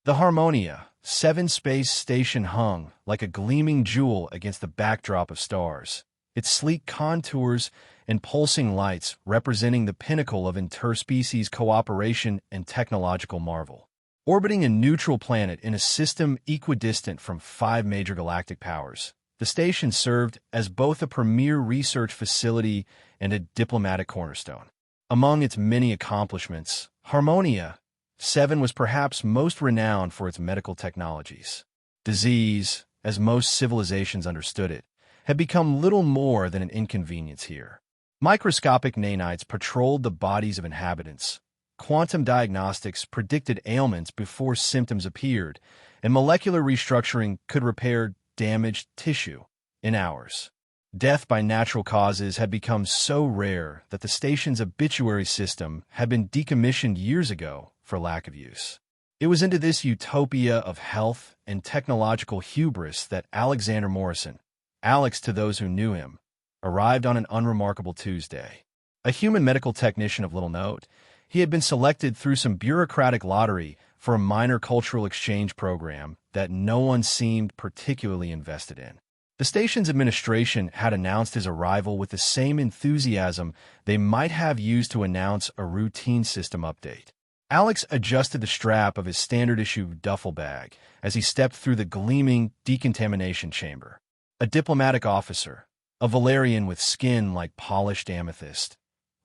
The Harmonia 7 space station hung like a gleaming jewel against the backdrop of stars, its sleek contours and pulsing lights representing the pinnacle of interspecies cooperation and technological marvel. Orbiting a neutral planet in a system equidistant from 5 major galactic powers, the station served as both a premier research facility and a diplomatic cornerstone. Among its many accomplishments, Harmonia 7 was perhaps most renowned for its medical technologies. Disease, as most civilizations understood it, had become little more than an inconvenience here. Microscopic nanites patrolled the bodies of inhabitants, quantum diagnostics predicted ailments before symptoms appeared, and molecular restructuring could repair damaged tissue in hours. Death by natural causes had become so rare that the station's obituary system had been decommissioned years ago for lack of use. It was into this utopia of health and technological hubris that Alexander Morrison, Alex to those who knew him, arrived on an unremarkable Tuesday. A human medical technician of little note, he had been selected through some bureaucratic lottery for a minor cultural exchange program that no one seemed particularly invested in. The station's administration had announced his arrival with the same enthusiasm they might have used to announce a routine system update. Alex adjusted the strap of his standard-issue duffel bag as he stepped through the gleaming decontamination chamber. A diplomatic officer, a Valerian with skin like polished amethyst,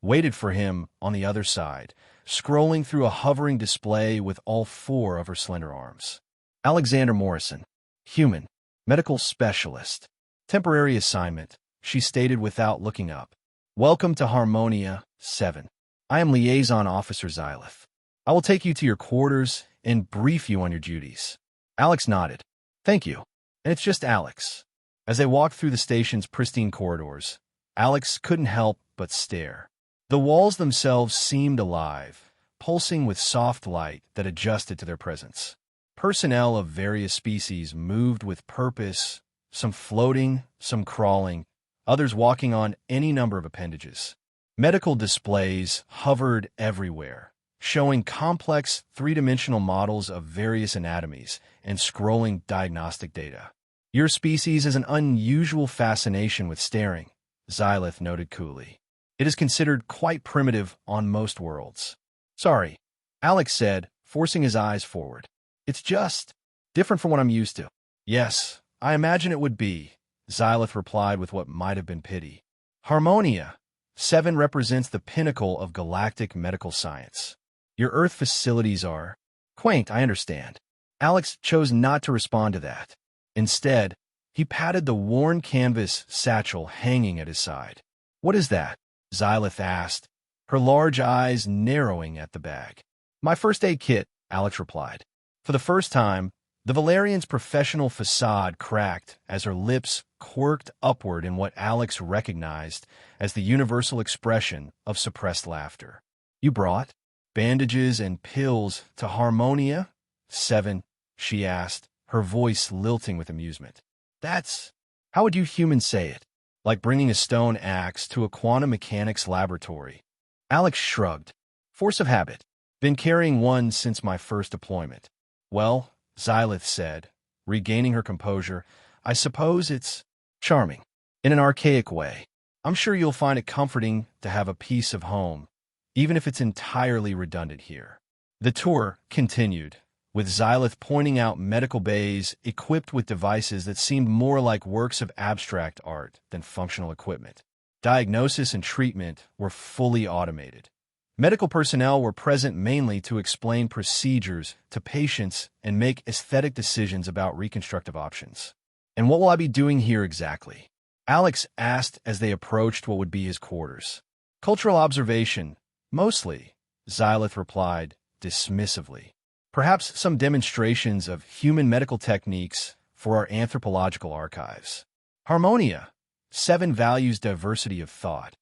waited for him on the other side, scrolling through a hovering display with all 4 of her slender arms. Alexander Morrison, human, medical specialist. Temporary assignment, she stated without looking up. Welcome to Harmonia 7. I am Liaison Officer Xylith. I will take you to your quarters and brief you on your duties. Alex nodded. Thank you. And it's just Alex. As they walked through the station's pristine corridors, Alex couldn't help but stare. The walls themselves seemed alive, pulsing with soft light that adjusted to their presence. Personnel of various species moved with purpose, some floating, some crawling, others walking on any number of appendages. Medical displays hovered everywhere, showing complex three-dimensional models of various anatomies and scrolling diagnostic data. Your species has an unusual fascination with staring, Xylith noted coolly. It is considered quite primitive on most worlds. Sorry, Alex said, forcing his eyes forward. It's just different from what I'm used to. Yes, I imagine it would be, Xylith replied with what might have been pity. Harmonia 7 represents the pinnacle of galactic medical science. Your Earth facilities are quaint, I understand. Alex chose not to respond to that. Instead, he patted the worn canvas satchel hanging at his side. What is that? Xylith asked, her large eyes narrowing at the bag. My first aid kit, Alex replied. For the first time, the Valerian's professional facade cracked as her lips quirked upward in what Alex recognized as the universal expression of suppressed laughter. You brought bandages and pills to Harmonia 7, she asked, her voice lilting with amusement. That's, how would you humans say it? Like bringing a stone axe to a quantum mechanics laboratory. Alex shrugged. Force of habit. Been carrying one since my first deployment. Well, Xylith said, regaining her composure, I suppose it's charming. In an archaic way. I'm sure you'll find it comforting to have a piece of home, even if it's entirely redundant here. The tour continued, with Xylith pointing out medical bays equipped with devices that seemed more like works of abstract art than functional equipment. Diagnosis and treatment were fully automated. Medical personnel were present mainly to explain procedures to patients and make aesthetic decisions about reconstructive options. And what will I be doing here exactly? Alex asked as they approached what would be his quarters. Cultural observation, mostly, Xylith replied dismissively. Perhaps some demonstrations of human medical techniques for our anthropological archives. Harmonia 7 values diversity of thought,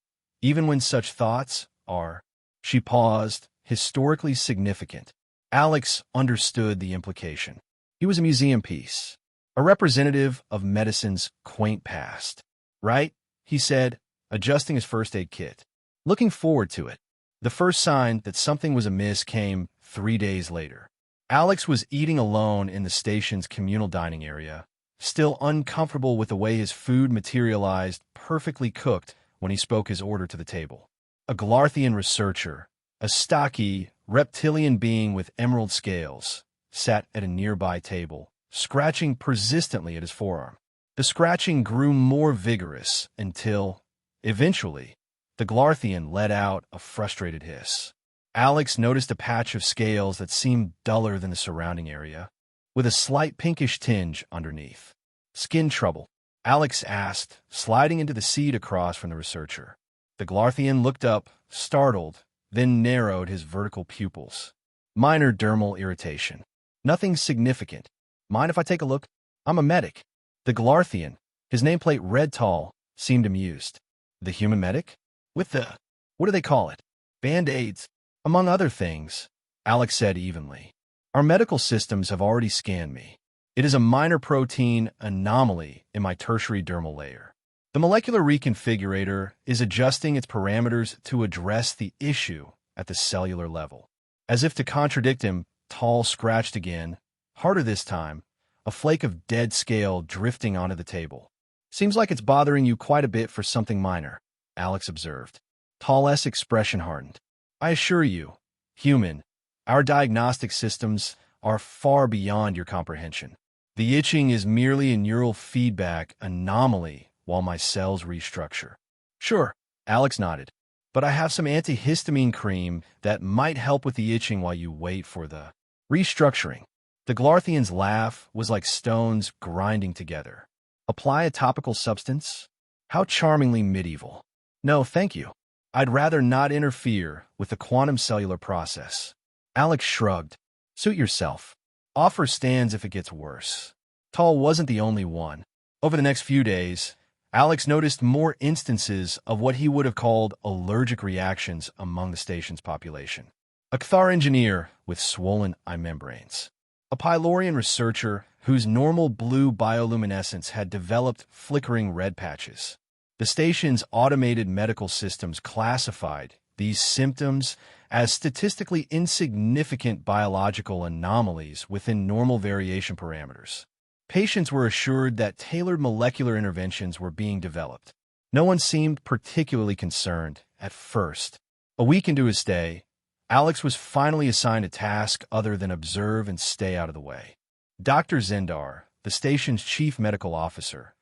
even when such thoughts are, she paused, historically significant. Alex understood the implication. He was a museum piece, a representative of medicine's quaint past. Right? He said, adjusting his first aid kit. Looking forward to it. The first sign that something was amiss came 3 days later. Alex was eating alone in the station's communal dining area, still uncomfortable with the way his food materialized perfectly cooked when he spoke his order to the table. A Glarthian researcher, a stocky, reptilian being with emerald scales, sat at a nearby table, scratching persistently at his forearm. The scratching grew more vigorous until, eventually, the Glarthian let out a frustrated hiss. Alex noticed a patch of scales that seemed duller than the surrounding area, with a slight pinkish tinge underneath. Skin trouble? Alex asked, sliding into the seat across from the researcher. The Glarthian looked up, startled, then narrowed his vertical pupils. Minor dermal irritation. Nothing significant. Mind if I take a look? I'm a medic. The Glarthian, his nameplate read tall, seemed amused. The human medic? With the, what do they call it? Band-aids. Among other things, Alex said evenly. Our medical systems have already scanned me. It is a minor protein anomaly in my tertiary dermal layer. The molecular reconfigurator is adjusting its parameters to address the issue at the cellular level. As if to contradict him, Tall scratched again, harder this time, a flake of dead scale drifting onto the table. Seems like it's bothering you quite a bit for something minor, Alex observed. Tall's expression hardened. I assure you, human, our diagnostic systems are far beyond your comprehension. The itching is merely a neural feedback anomaly while my cells restructure. Sure, Alex nodded, but I have some antihistamine cream that might help with the itching while you wait for the restructuring. The Glarthian's laugh was like stones grinding together. Apply a topical substance? How charmingly medieval. No, thank you. I'd rather not interfere with the quantum cellular process. Alex shrugged. Suit yourself. Offer stands if it gets worse. Tall wasn't the only one. Over the next few days, Alex noticed more instances of what he would have called allergic reactions among the station's population. A Cathar engineer with swollen eye membranes. A Pylorian researcher whose normal blue bioluminescence had developed flickering red patches. The station's automated medical systems classified these symptoms as statistically insignificant biological anomalies within normal variation parameters. Patients were assured that tailored molecular interventions were being developed. No one seemed particularly concerned at first. A week into his stay, Alex was finally assigned a task other than observe and stay out of the way. Dr. Zendar, the station's chief medical officer,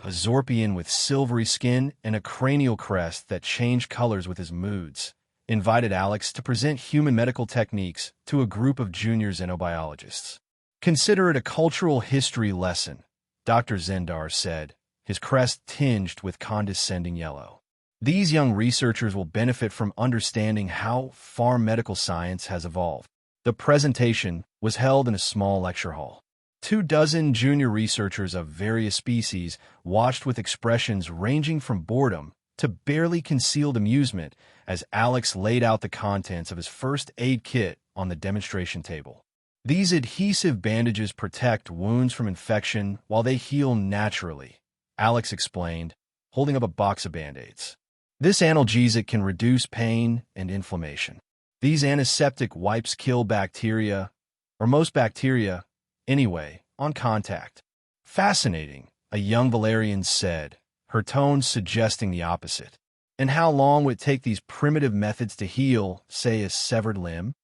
a Zorpian with silvery skin and a cranial crest that changed colors with his moods, invited Alex to present human medical techniques to a group of junior xenobiologists. Consider it a cultural history lesson, Dr. Zendar said, his crest tinged with condescending yellow. These young researchers will benefit from understanding how far medical science has evolved. The presentation was held in a small lecture hall. 24 junior researchers of various species watched with expressions ranging from boredom to barely concealed amusement as Alex laid out the contents of his first aid kit on the demonstration table. These adhesive bandages protect wounds from infection while they heal naturally, Alex explained, holding up a box of Band-Aids. This analgesic can reduce pain and inflammation. These antiseptic wipes kill bacteria, or most bacteria, anyway, on contact. Fascinating, a young Valerian said, her tone suggesting the opposite. And how long would it take these primitive methods to heal, say, a severed limb?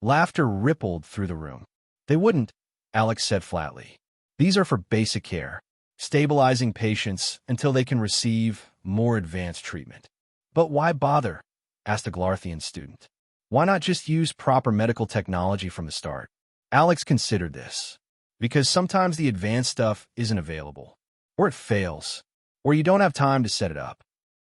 Laughter rippled through the room. They wouldn't, Alex said flatly. These are for basic care, stabilizing patients until they can receive more advanced treatment. But why bother? Asked a Glarthian student. Why not just use proper medical technology from the start? Alex considered this, because sometimes the advanced stuff isn't available, or it fails, or you don't have time to set it up.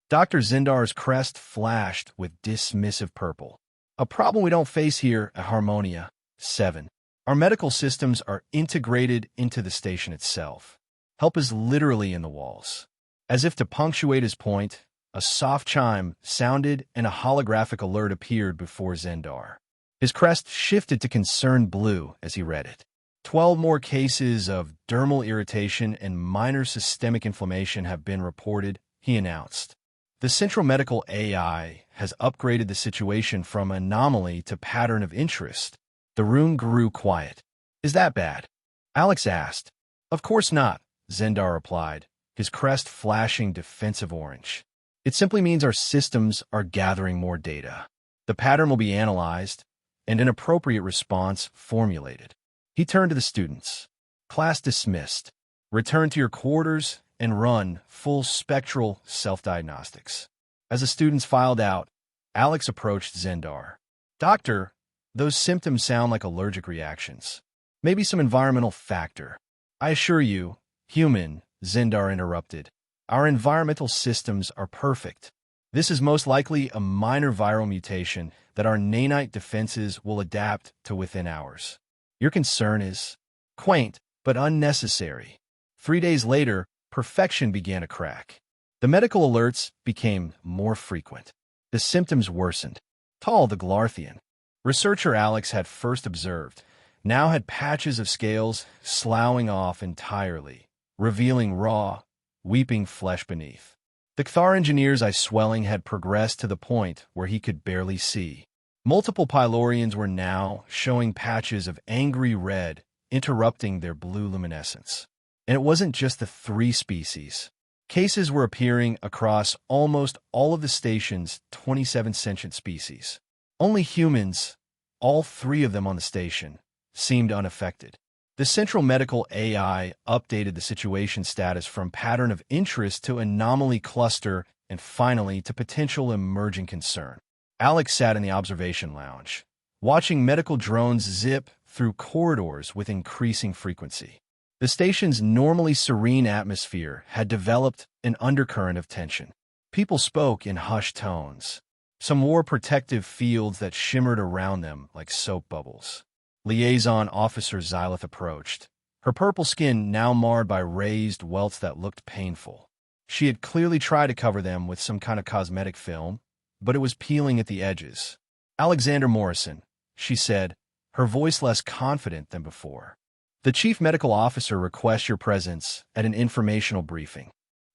Dr. Zendar's crest flashed with dismissive purple. A problem we don't face here at Harmonia. 7. Our medical systems are integrated into the station itself. Help is literally in the walls. As if to punctuate his point, a soft chime sounded and a holographic alert appeared before Zendar. His crest shifted to concerned blue as he read it. 12 more cases of dermal irritation and minor systemic inflammation have been reported, he announced. The Central Medical AI has upgraded the situation from anomaly to pattern of interest. The The room grew quiet. Is that bad? Alex asked. Of course not, Zendar replied, his crest flashing defensive orange. It simply means our systems are gathering more data. The pattern will be analyzed, and an appropriate response formulated. He turned to the students. Class dismissed. Return to your quarters and run full spectral self-diagnostics. As the students filed out, Alex approached Zendar. Doctor, those symptoms sound like allergic reactions. Maybe some environmental factor. I assure you, human, Zendar interrupted. Our environmental systems are perfect. This is most likely a minor viral mutation that our nanite defenses will adapt to within hours. Your concern is quaint, but unnecessary. 3 days later, perfection began to crack. The medical alerts became more frequent. The symptoms worsened. Tall the Glarthian. Researcher Alex had first observed, now had patches of scales sloughing off entirely, revealing raw, weeping flesh beneath. The Kthar engineer's eye swelling had progressed to the point where he could barely see. Multiple pylorians were now showing patches of angry red, interrupting their blue luminescence. And it wasn't just the 3 species. Cases were appearing across almost all of the station's 27 sentient species. Only humans, all 3 of them on the station, seemed unaffected. The Central Medical AI updated the situation status from pattern of interest to anomaly cluster and finally to potential emerging concern. Alex sat in the observation lounge, watching medical drones zip through corridors with increasing frequency. The station's normally serene atmosphere had developed an undercurrent of tension. People spoke in hushed tones. Some wore protective fields that shimmered around them like soap bubbles. Liaison Officer Xylith approached, her purple skin now marred by raised welts that looked painful. She had clearly tried to cover them with some kind of cosmetic film, but it was peeling at the edges. Alexander Morrison, she said, her voice less confident than before. The Chief Medical Officer requests your presence at an informational briefing.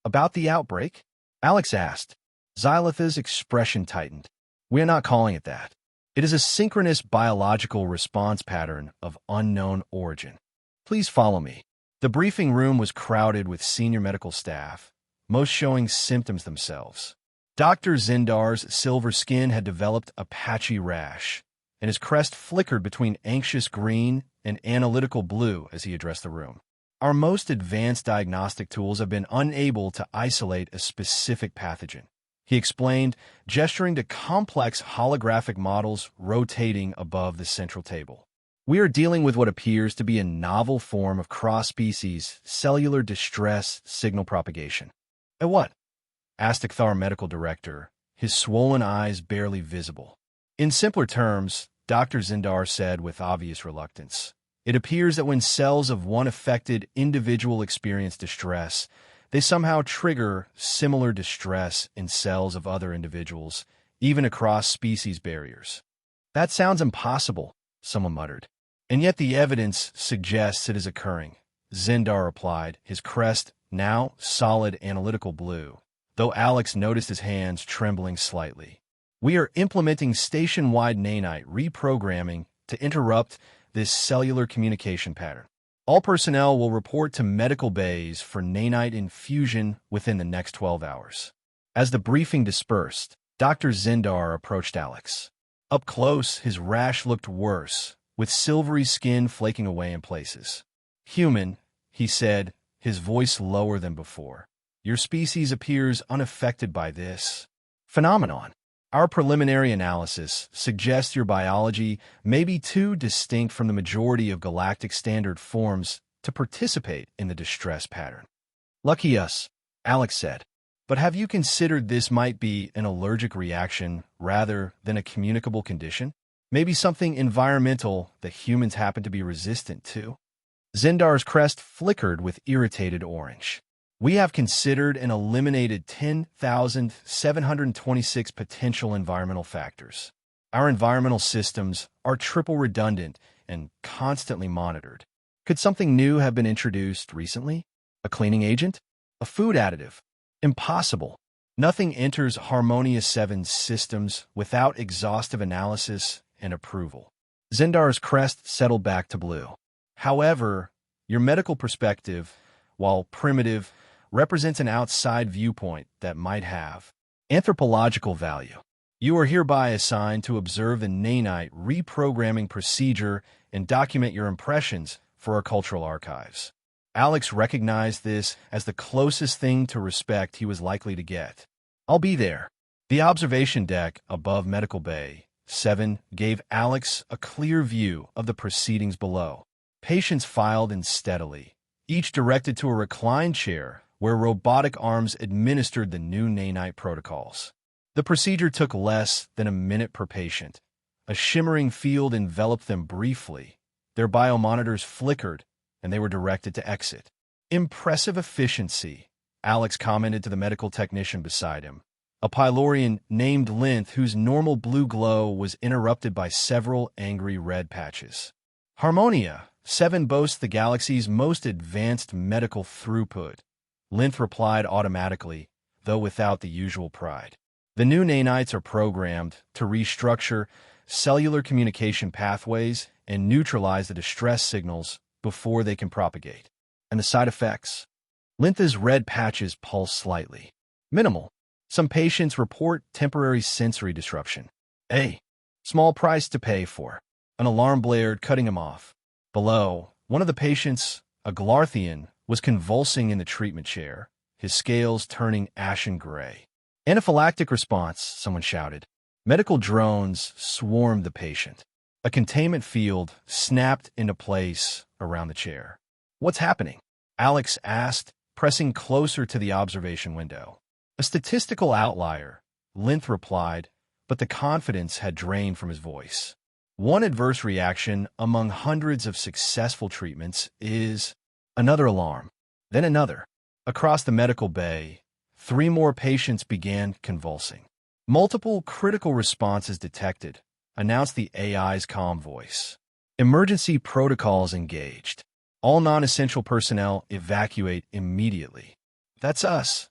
About the outbreak? Alex asked. Xylith's expression tightened. We are not calling it that. It is a synchronous biological response pattern of unknown origin. Please follow me. The briefing room was crowded with senior medical staff, most showing symptoms themselves. Dr. Zendar's silver skin had developed a patchy rash, and his crest flickered between anxious green and analytical blue as he addressed the room. Our most advanced diagnostic tools have been unable to isolate a specific pathogen, he explained, gesturing to complex holographic models rotating above the central table. We are dealing with what appears to be a novel form of cross-species cellular distress signal propagation. And what? Asked the Kthar medical director, his swollen eyes barely visible. In simpler terms, Dr. Zendar said with obvious reluctance, it appears that when cells of one affected individual experience distress, they somehow trigger similar distress in cells of other individuals, even across species barriers. That sounds impossible, someone muttered. And yet the evidence suggests it is occurring, Zendar replied, his crest now solid analytical blue, though Alex noticed his hands trembling slightly. We are implementing station-wide nanite reprogramming to interrupt this cellular communication pattern. All personnel will report to medical bays for nanite infusion within the next 12 hours. As the briefing dispersed, Dr. Zendar approached Alex. Up close, his rash looked worse, with silvery skin flaking away in places. Human, he said, his voice lower than before. Your species appears unaffected by this phenomenon. Our preliminary analysis suggests your biology may be too distinct from the majority of galactic standard forms to participate in the distress pattern. Lucky us, Alex said. But have you considered this might be an allergic reaction rather than a communicable condition? Maybe something environmental that humans happen to be resistant to? Zendar's crest flickered with irritated orange. We have considered and eliminated 10,726 potential environmental factors. Our environmental systems are triple redundant and constantly monitored. Could something new have been introduced recently? A cleaning agent? A food additive? Impossible. Nothing enters Harmonia 7's systems without exhaustive analysis and approval. Zendar's crest settled back to blue. However, your medical perspective, while primitive, represents an outside viewpoint that might have anthropological value. You are hereby assigned to observe the nanite reprogramming procedure and document your impressions for our cultural archives. Alex recognized this as the closest thing to respect he was likely to get. I'll be there. The observation deck above Medical Bay 7 gave Alex a clear view of the proceedings below. Patients filed in steadily, each directed to a reclined chair where robotic arms administered the new nanite protocols. The procedure took less than a minute per patient. A shimmering field enveloped them briefly. Their biomonitors flickered, and they were directed to exit. Impressive efficiency, Alex commented to the medical technician beside him, a Pylorian named Linth whose normal blue glow was interrupted by several angry red patches. Harmonia 7 boasts the galaxy's most advanced medical throughput, Linth replied automatically, though without the usual pride. The new nanites are programmed to restructure cellular communication pathways and neutralize the distress signals before they can propagate. And the side effects? Linth's red patches pulse slightly. Minimal. Some patients report temporary sensory disruption. A small price to pay for. An alarm blared, cutting him off. Below, one of the patients, a Glarthian, was convulsing in the treatment chair, his scales turning ashen gray. Anaphylactic response, someone shouted. Medical drones swarmed the patient. A containment field snapped into place around the chair. What's happening? Alex asked, pressing closer to the observation window. A statistical outlier, Linth replied, but the confidence had drained from his voice. One adverse reaction among hundreds of successful treatments is another alarm, then another. Across the medical bay, 3 more patients began convulsing. Multiple critical responses detected, announced the AI's calm voice. Emergency protocols engaged. All non-essential personnel evacuate immediately. That's us,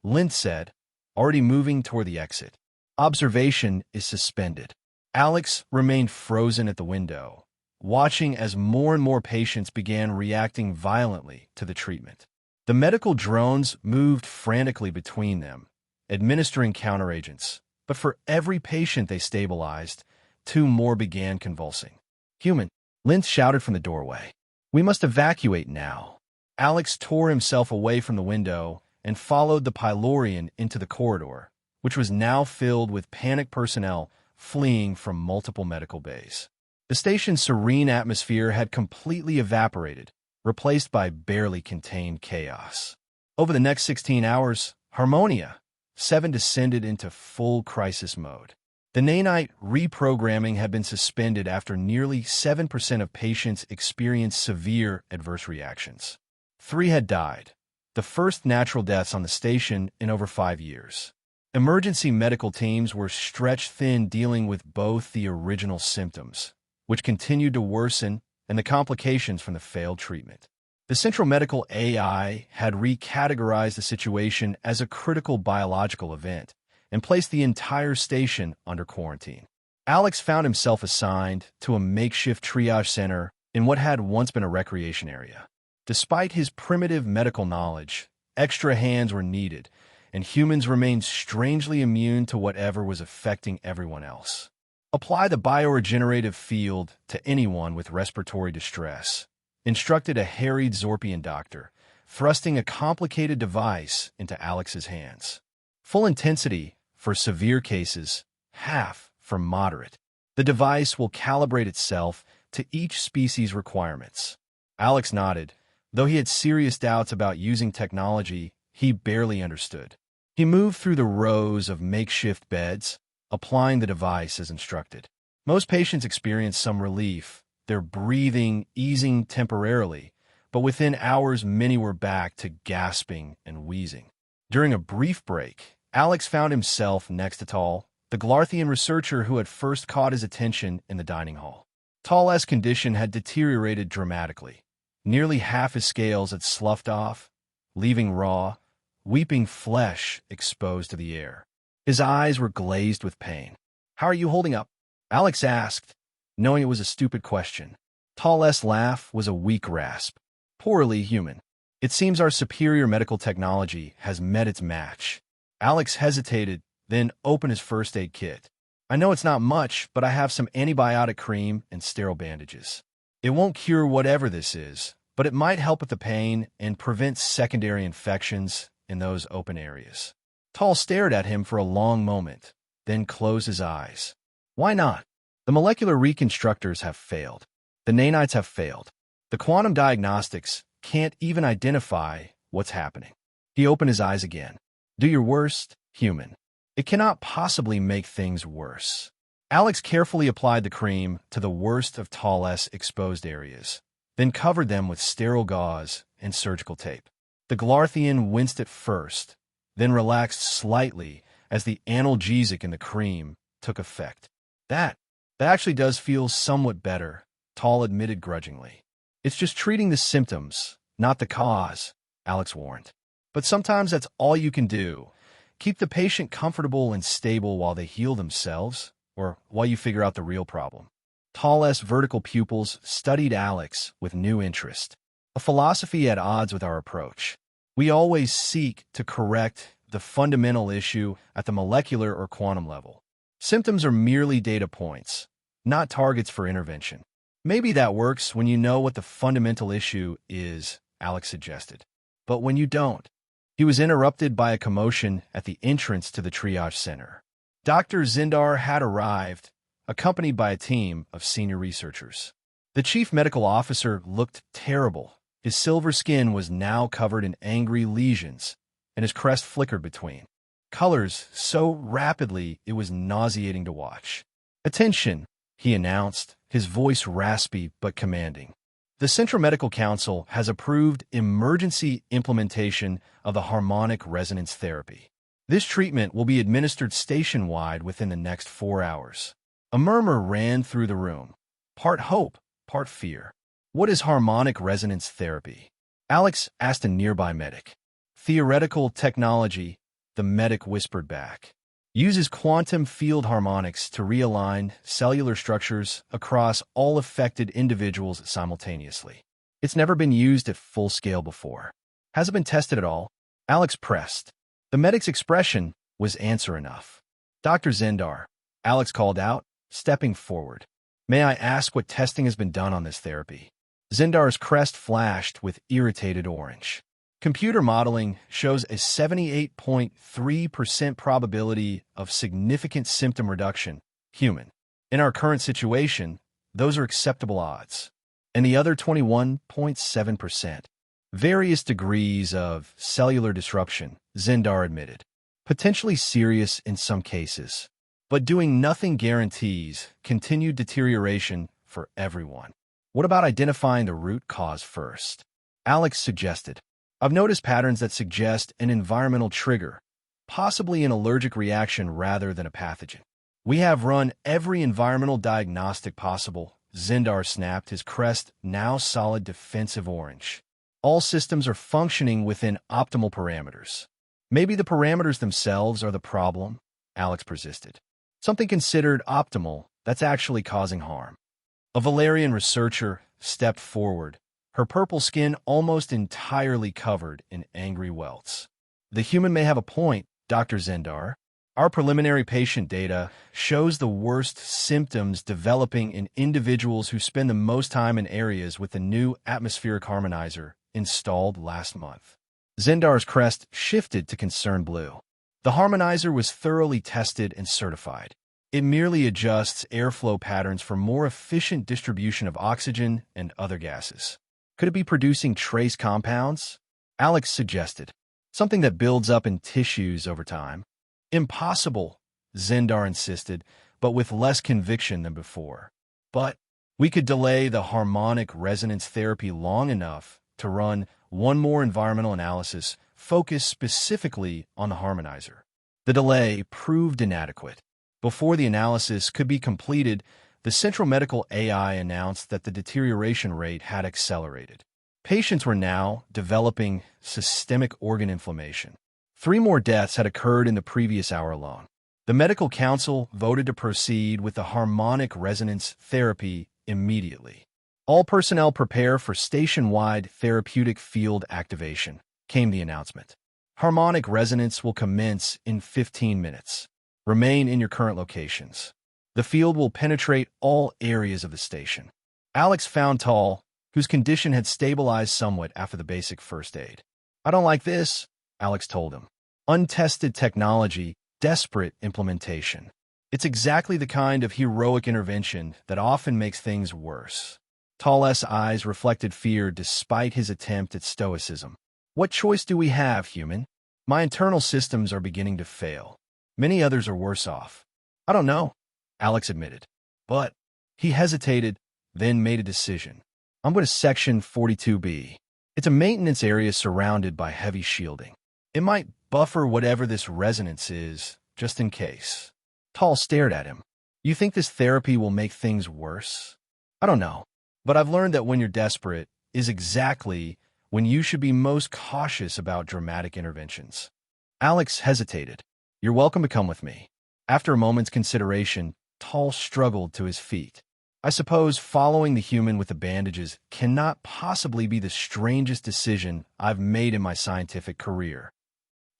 Linth said, already moving toward the exit. Observation is suspended. Alex remained frozen at the window, watching as more and more patients began reacting violently to the treatment. The medical drones moved frantically between them, administering counteragents, but for every patient they stabilized, 2 more began convulsing. Human, Linth shouted from the doorway. We must evacuate now. Alex tore himself away from the window and followed the Pylorian into the corridor, which was now filled with panicked personnel fleeing from multiple medical bays. The station's serene atmosphere had completely evaporated, replaced by barely contained chaos. Over the next 16 hours, Harmonia 7 descended into full crisis mode. The nanite reprogramming had been suspended after nearly 7% of patients experienced severe adverse reactions. 3 had died, the first natural deaths on the station in over 5 years. Emergency medical teams were stretched thin dealing with both the original symptoms, which continued to worsen, and the complications from the failed treatment. The Central Medical AI had recategorized the situation as a critical biological event and placed the entire station under quarantine. Alex found himself assigned to a makeshift triage center in what had once been a recreation area. Despite his primitive medical knowledge, extra hands were needed, and humans remained strangely immune to whatever was affecting everyone else. Apply the bioregenerative field to anyone with respiratory distress, instructed a harried Zorpian doctor, thrusting a complicated device into Alex's hands. Full intensity for severe cases, half for moderate. The device will calibrate itself to each species' requirements. Alex nodded. Though he had serious doubts about using technology he barely understood. He moved through the rows of makeshift beds, applying the device as instructed. Most patients experienced some relief, their breathing easing temporarily, but within hours many were back to gasping and wheezing. During a brief break, Alex found himself next to Tal, the Glarthian researcher who had first caught his attention in the dining hall. Tal's condition had deteriorated dramatically. Nearly half his scales had sloughed off, leaving raw, weeping flesh exposed to the air. His eyes were glazed with pain. "How are you holding up?" Alex asked, knowing it was a stupid question. Tall's laugh was a weak rasp. Poorly human. It seems our superior medical technology has met its match. Alex hesitated, then opened his first aid kit. I know it's not much, but I have some antibiotic cream and sterile bandages. It won't cure whatever this is, but it might help with the pain and prevent secondary infections in those open areas. Tall stared at him for a long moment, then closed his eyes. Why not? The molecular reconstructors have failed. The nanites have failed. The quantum diagnostics can't even identify what's happening. He opened his eyes again. Do your worst, human. It cannot possibly make things worse. Alex carefully applied the cream to the worst of Tall's exposed areas, then covered them with sterile gauze and surgical tape. The Glarthian winced at first, then relaxed slightly as the analgesic in the cream took effect. That actually does feel somewhat better, Tall admitted grudgingly. It's just treating the symptoms, not the cause, Alex warned. But sometimes that's all you can do. Keep the patient comfortable and stable while they heal themselves, or while you figure out the real problem. Tall's vertical pupils studied Alex with new interest, a philosophy at odds with our approach. We always seek to correct the fundamental issue at the molecular or quantum level. Symptoms are merely data points, not targets for intervention. Maybe that works when you know what the fundamental issue is, Alex suggested. But when you don't, he was interrupted by a commotion at the entrance to the triage center. Dr. Zindar had arrived, accompanied by a team of senior researchers. The chief medical officer looked terrible. His silver skin was now covered in angry lesions, and his crest flickered between colors so rapidly it was nauseating to watch. Attention, he announced, his voice raspy but commanding. The Central Medical Council has approved emergency implementation of the harmonic resonance therapy. This treatment will be administered station-wide within the next 4 hours. A murmur ran through the room, part hope, part fear. What is harmonic resonance therapy? Alex asked a nearby medic. Theoretical technology, the medic whispered back. Uses quantum field harmonics to realign cellular structures across all affected individuals simultaneously. It's never been used at full scale before. Has it been tested at all? Alex pressed. The medic's expression was answer enough. Dr. Zindar, Alex called out, stepping forward. May I ask what testing has been done on this therapy? Zindar's crest flashed with irritated orange. Computer modeling shows a 78.3% probability of significant symptom reduction, human. In our current situation, those are acceptable odds. And the other 21.7%. Various degrees of cellular disruption, Zindar admitted. Potentially serious in some cases. But doing nothing guarantees continued deterioration for everyone. What about identifying the root cause first? Alex suggested. I've noticed patterns that suggest an environmental trigger, possibly an allergic reaction rather than a pathogen. We have run every environmental diagnostic possible, Zindar snapped, his crest now solid defensive orange. All systems are functioning within optimal parameters. Maybe the parameters themselves are the problem, Alex persisted. Something considered optimal that's actually causing harm. A Valerian researcher stepped forward, her purple skin almost entirely covered in angry welts. The human may have a point, Dr. Zindar. Our preliminary patient data shows the worst symptoms developing in individuals who spend the most time in areas with the new atmospheric harmonizer installed last month. Zindar's crest shifted to concerned blue. The harmonizer was thoroughly tested and certified. It merely adjusts airflow patterns for more efficient distribution of oxygen and other gases. Could it be producing trace compounds? Alex suggested. Something that builds up in tissues over time. Impossible, Zindar insisted, but with less conviction than before. But we could delay the harmonic resonance therapy long enough to run one more environmental analysis focused specifically on the harmonizer. The delay proved inadequate. Before the analysis could be completed, the Central Medical AI announced that the deterioration rate had accelerated. Patients were now developing systemic organ inflammation. 3 more deaths had occurred in the previous hour alone. The medical council voted to proceed with the harmonic resonance therapy immediately. All personnel prepare for station-wide therapeutic field activation, came the announcement. Harmonic resonance will commence in 15 minutes. Remain in your current locations. The field will penetrate all areas of the station. Alex found Tall, whose condition had stabilized somewhat after the basic first aid. I don't like this, Alex told him. Untested technology, desperate implementation. It's exactly the kind of heroic intervention that often makes things worse. Tall's eyes reflected fear despite his attempt at stoicism. What choice do we have, human? My internal systems are beginning to fail. Many others are worse off. I don't know, Alex admitted. But he hesitated, then made a decision. I'm going to Section 42B. It's a maintenance area surrounded by heavy shielding. It might buffer whatever this resonance is, just in case. Tall stared at him. You think this therapy will make things worse? I don't know. But I've learned that when you're desperate is exactly when you should be most cautious about dramatic interventions. Alex hesitated. You're welcome to come with me. After a moment's consideration, Tall struggled to his feet. I suppose following the human with the bandages cannot possibly be the strangest decision I've made in my scientific career.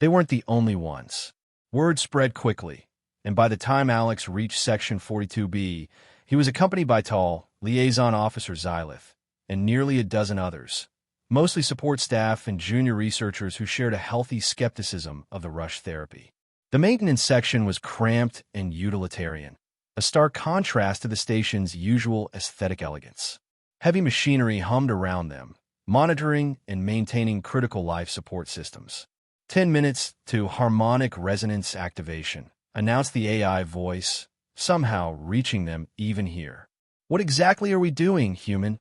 They weren't the only ones. Word spread quickly, and by the time Alex reached Section 42B, he was accompanied by Tall, Liaison Officer Xylith, and nearly a dozen others, mostly support staff and junior researchers who shared a healthy skepticism of the rush therapy. The maintenance section was cramped and utilitarian, a stark contrast to the station's usual aesthetic elegance. Heavy machinery hummed around them, monitoring and maintaining critical life support systems. 10 minutes to harmonic resonance activation, announced the AI voice, somehow reaching them even here. What exactly are we doing, human?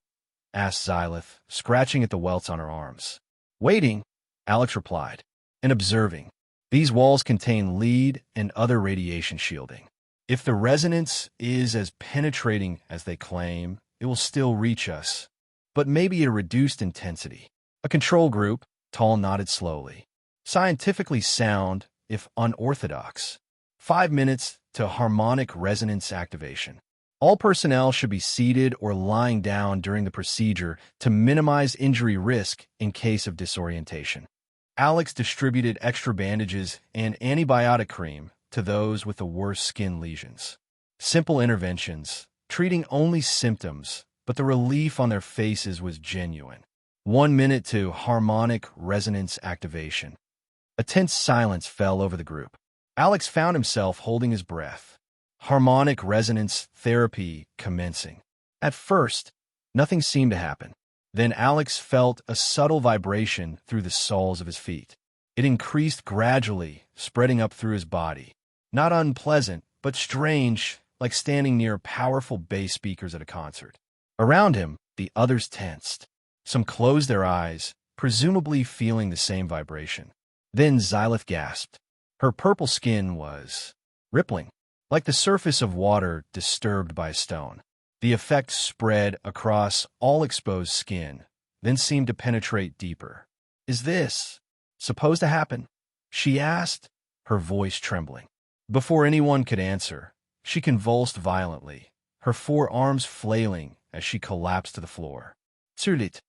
Asked Xylith, scratching at the welts on her arms. Waiting, Alex replied, and observing. These walls contain lead and other radiation shielding. If the resonance is as penetrating as they claim, it will still reach us, but maybe at a reduced intensity. A control group, Tall nodded slowly. Scientifically sound, if unorthodox. 5 minutes to harmonic resonance activation. All personnel should be seated or lying down during the procedure to minimize injury risk in case of disorientation. Alex distributed extra bandages and antibiotic cream to those with the worst skin lesions. Simple interventions, treating only symptoms, but the relief on their faces was genuine. 1 minute to harmonic resonance activation. A tense silence fell over the group. Alex found himself holding his breath. Harmonic resonance therapy commencing. At first, nothing seemed to happen. Then Alex felt a subtle vibration through the soles of his feet. It increased gradually, spreading up through his body. Not unpleasant, but strange, like standing near powerful bass speakers at a concert. Around him, the others tensed. Some closed their eyes, presumably feeling the same vibration. Then Xylith gasped. Her purple skin was rippling, like the surface of water disturbed by a stone. The effect spread across all exposed skin, then seemed to penetrate deeper. Is this supposed to happen? She asked, her voice trembling. Before anyone could answer, she convulsed violently, her forearms flailing as she collapsed to the floor. Tsulit.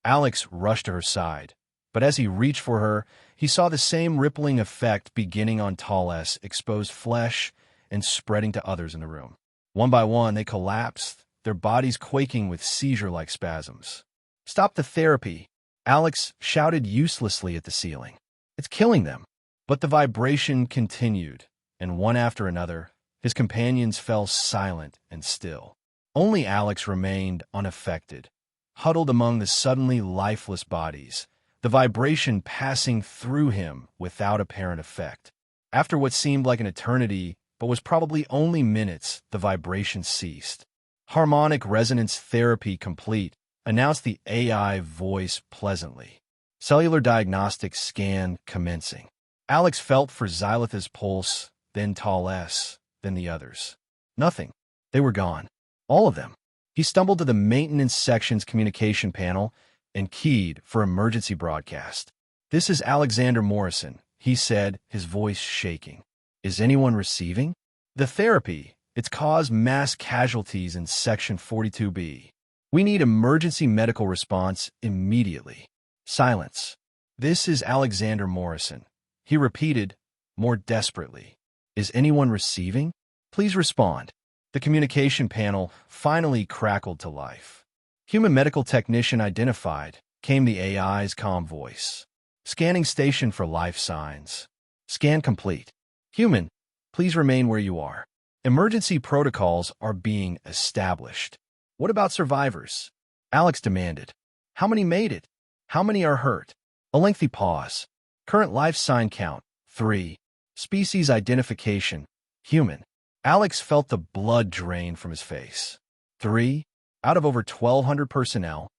Alex rushed to her side, but as he reached for her, he saw the same rippling effect beginning on Tall's exposed flesh and spreading to others in the room. One by one, they collapsed, their bodies quaking with seizure-like spasms. Stop the therapy, Alex shouted uselessly at the ceiling. It's killing them. But the vibration continued, and one after another, his companions fell silent and still. Only Alex remained unaffected, huddled among the suddenly lifeless bodies, the vibration passing through him without apparent effect. After what seemed like an eternity, but was probably only minutes, the vibration ceased. Harmonic resonance therapy complete, announced the AI voice pleasantly. Cellular diagnostic scan commencing. Alex felt for Xylith's pulse, then Tall's, then the others. Nothing. They were gone. All of them. He stumbled to the maintenance section's communication panel and keyed for emergency broadcast. This is Alexander Morrison, he said, his voice shaking. Is anyone receiving? The therapy, it's caused mass casualties in Section 42B. We need emergency medical response immediately. Silence. This is Alexander Morrison. He repeated, more desperately. Is anyone receiving? Please respond. The communication panel finally crackled to life. Human medical technician identified, came the AI's calm voice. Scanning station for life signs. Scan complete. Human, please remain where you are. Emergency protocols are being established. What about survivors? Alex demanded. How many made it? How many are hurt? A lengthy pause. Current life sign count, 3. Species identification, human. Alex felt the blood drain from his face. 3 out of over 1,200 personnel.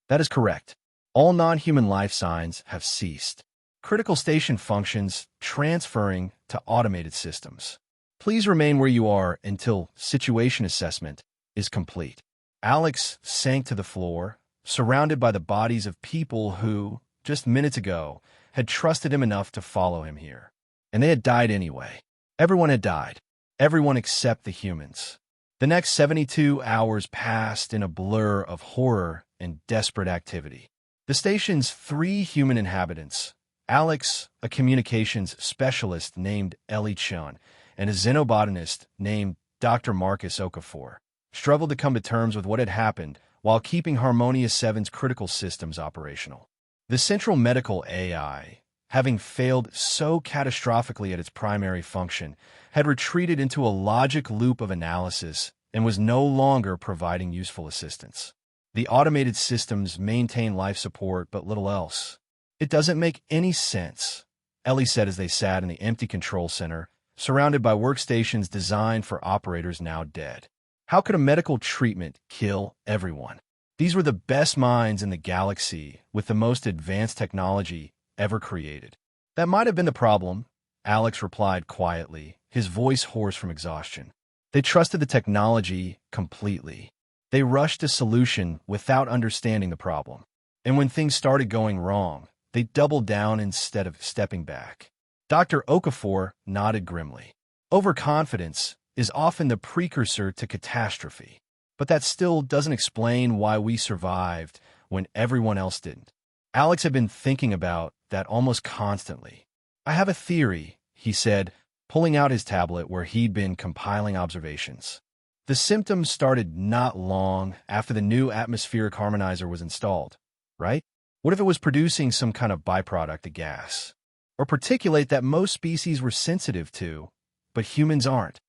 That is correct. All non-human life signs have ceased. Critical station functions transferring to automated systems. Please remain where you are until situation assessment is complete. Alex sank to the floor, surrounded by the bodies of people who, just minutes ago, had trusted him enough to follow him here. And they had died anyway. Everyone had died. Everyone except the humans. The next 72 hours passed in a blur of horror and desperate activity. The station's 3 human inhabitants, Alex, a communications specialist named Ellie Chun, and a xenobotanist named Dr. Marcus Okafor, struggled to come to terms with what had happened while keeping Harmonious 7's critical systems operational. The central medical AI, having failed so catastrophically at its primary function, had retreated into a logic loop of analysis and was no longer providing useful assistance. The automated systems maintain life support but little else. It doesn't make any sense, Ellie said as they sat in the empty control center, surrounded by workstations designed for operators now dead. How could a medical treatment kill everyone? These were the best minds in the galaxy with the most advanced technology ever created. That might have been the problem, Alex replied quietly, his voice hoarse from exhaustion. They trusted the technology completely. They rushed a solution without understanding the problem. And when things started going wrong, they doubled down instead of stepping back. Dr. Okafor nodded grimly. Overconfidence is often the precursor to catastrophe. But that still doesn't explain why we survived when everyone else didn't. Alex had been thinking about that almost constantly. I have a theory, he said, pulling out his tablet where he'd been compiling observations. The symptoms started not long after the new atmospheric harmonizer was installed, right? What if it was producing some kind of byproduct of gas or particulate that most species were sensitive to, but humans aren't?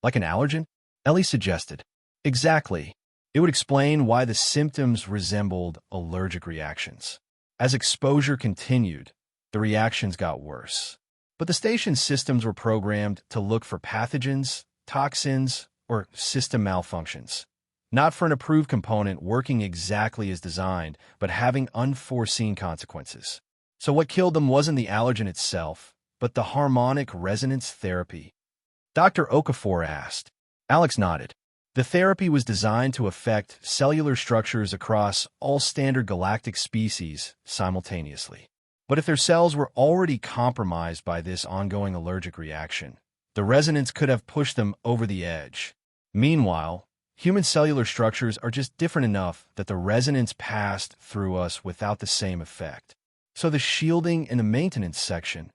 Like an allergen? Ellie suggested. Exactly. It would explain why the symptoms resembled allergic reactions. As exposure continued, the reactions got worse. But the station's systems were programmed to look for pathogens, toxins, or system malfunctions. Not for an approved component working exactly as designed, but having unforeseen consequences. So what killed them wasn't the allergen itself, but the harmonic resonance therapy. Dr. Okafor asked. Alex nodded. The therapy was designed to affect cellular structures across all standard galactic species simultaneously. But if their cells were already compromised by this ongoing allergic reaction, the resonance could have pushed them over the edge. Meanwhile, human cellular structures are just different enough that the resonance passed through us without the same effect. So the shielding in the maintenance section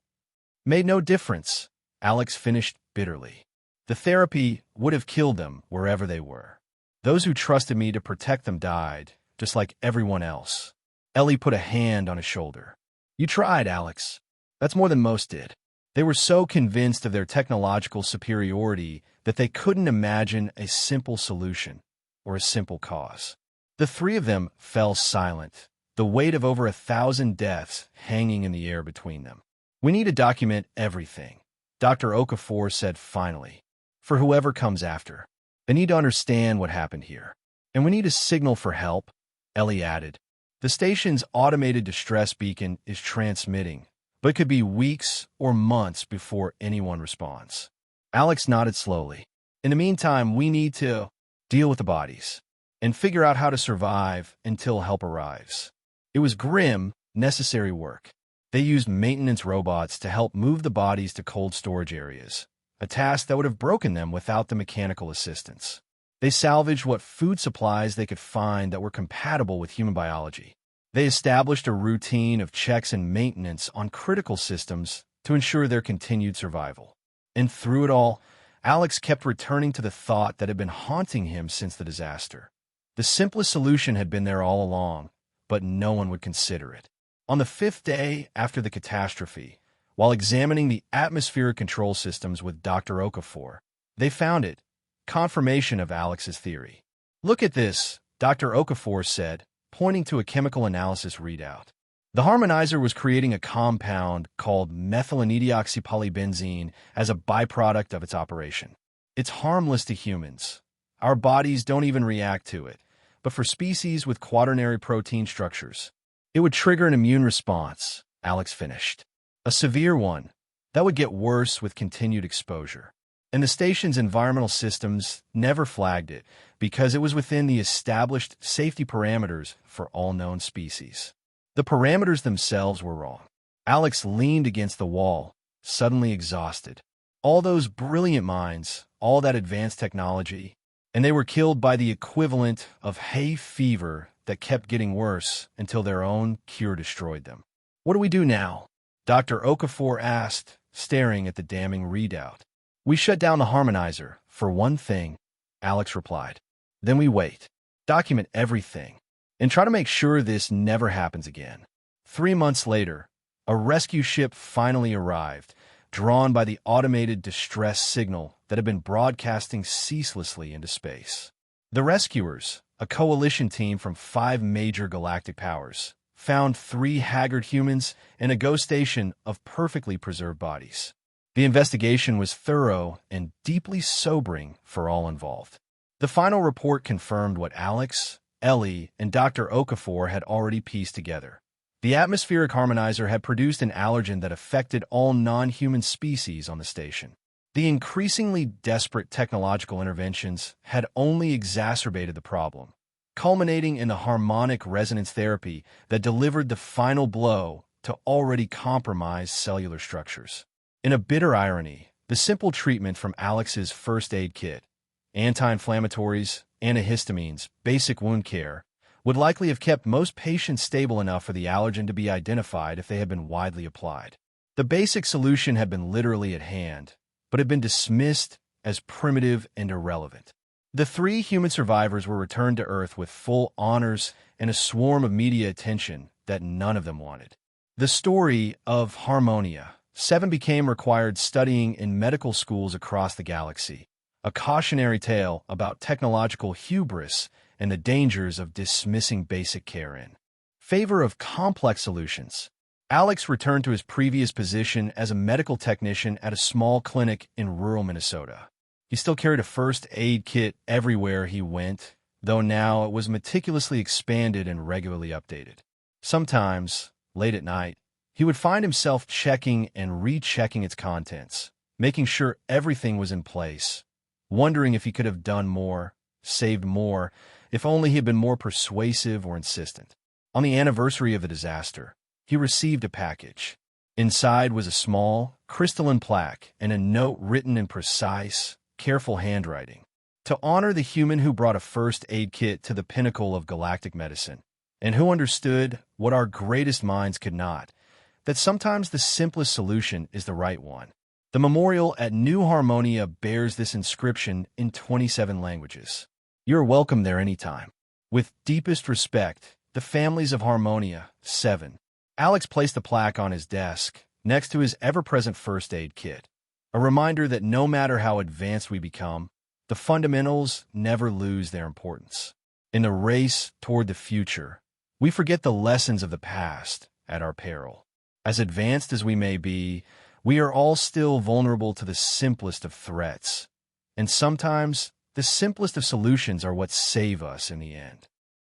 made no difference, Alex finished bitterly. The therapy would have killed them wherever they were. Those who trusted me to protect them died, just like everyone else. Ellie put a hand on his shoulder. You tried, Alex. That's more than most did. They were so convinced of their technological superiority that they couldn't imagine a simple solution or a simple cause. The 3 of them fell silent, the weight of over 1,000 deaths hanging in the air between them. We need to document everything, Dr. Okafor said finally. For whoever comes after. They need to understand what happened here. And we need a signal for help, Ellie added. The station's automated distress beacon is transmitting, but it could be weeks or months before anyone responds. Alex nodded slowly. In the meantime, we need to deal with the bodies and figure out how to survive until help arrives. It was grim, necessary work. They used maintenance robots to help move the bodies to cold storage areas, a task that would have broken them without the mechanical assistance. They salvaged what food supplies they could find that were compatible with human biology. They established a routine of checks and maintenance on critical systems to ensure their continued survival. And through it all, Alex kept returning to the thought that had been haunting him since the disaster. The simplest solution had been there all along, but no one would consider it. On the 5th day after the catastrophe, while examining the atmospheric control systems with Dr. Okafor, they found it, confirmation of Alex's theory. "Look at this," Dr. Okafor said, pointing to a chemical analysis readout. The harmonizer was creating a compound called methylenedioxypolybenzene as a byproduct of its operation. It's harmless to humans. Our bodies don't even react to it. But for species with quaternary protein structures, it would trigger an immune response, Alex finished. A severe one that would get worse with continued exposure. And the station's environmental systems never flagged it because it was within the established safety parameters for all known species. The parameters themselves were wrong. Alex leaned against the wall, suddenly exhausted. All those brilliant minds, all that advanced technology, and they were killed by the equivalent of hay fever that kept getting worse until their own cure destroyed them. "What do we do now?" Dr. Okafor asked, staring at the damning readout. "We shut down the harmonizer, for one thing," Alex replied. "Then we wait, document everything, and try to make sure this never happens again." 3 months later, a rescue ship finally arrived, drawn by the automated distress signal that had been broadcasting ceaselessly into space. The rescuers, a coalition team from 5 major galactic powers, found 3 haggard humans and a ghost station of perfectly preserved bodies. The investigation was thorough and deeply sobering for all involved. The final report confirmed what Alex, Ellie, and Dr. Okafor had already pieced together. The atmospheric harmonizer had produced an allergen that affected all non-human species on the station. The increasingly desperate technological interventions had only exacerbated the problem, culminating in the harmonic resonance therapy that delivered the final blow to already compromised cellular structures. In a bitter irony, the simple treatment from Alex's first aid kit, anti-inflammatories, antihistamines, basic wound care, would likely have kept most patients stable enough for the allergen to be identified if they had been widely applied. The basic solution had been literally at hand, but had been dismissed as primitive and irrelevant. The 3 human survivors were returned to Earth with full honors and a swarm of media attention that none of them wanted. The story of Harmonia 7 became required studying in medical schools across the galaxy, a cautionary tale about technological hubris and the dangers of dismissing basic care in favor of complex solutions. Alex returned to his previous position as a medical technician at a small clinic in rural Minnesota. He still carried a first aid kit everywhere he went, though now it was meticulously expanded and regularly updated. Sometimes, late at night, he would find himself checking and rechecking its contents, making sure everything was in place, wondering if he could have done more, saved more, if only he had been more persuasive or insistent. On the anniversary of the disaster, he received a package. Inside was a small, crystalline plaque and a note written in precise, careful handwriting to honor the human who brought a first aid kit to the pinnacle of galactic medicine, and who understood what our greatest minds could not, that sometimes the simplest solution is the right one. The memorial at New Harmonia bears this inscription in 27 languages. You're welcome there anytime. With deepest respect, the families of Harmonia 7. Alex placed the plaque on his desk, next to his ever-present first aid kit, a reminder that no matter how advanced we become, the fundamentals never lose their importance. In the race toward the future, we forget the lessons of the past at our peril. As advanced as we may be, we are all still vulnerable to the simplest of threats, and sometimes the simplest of solutions are what save us in the end.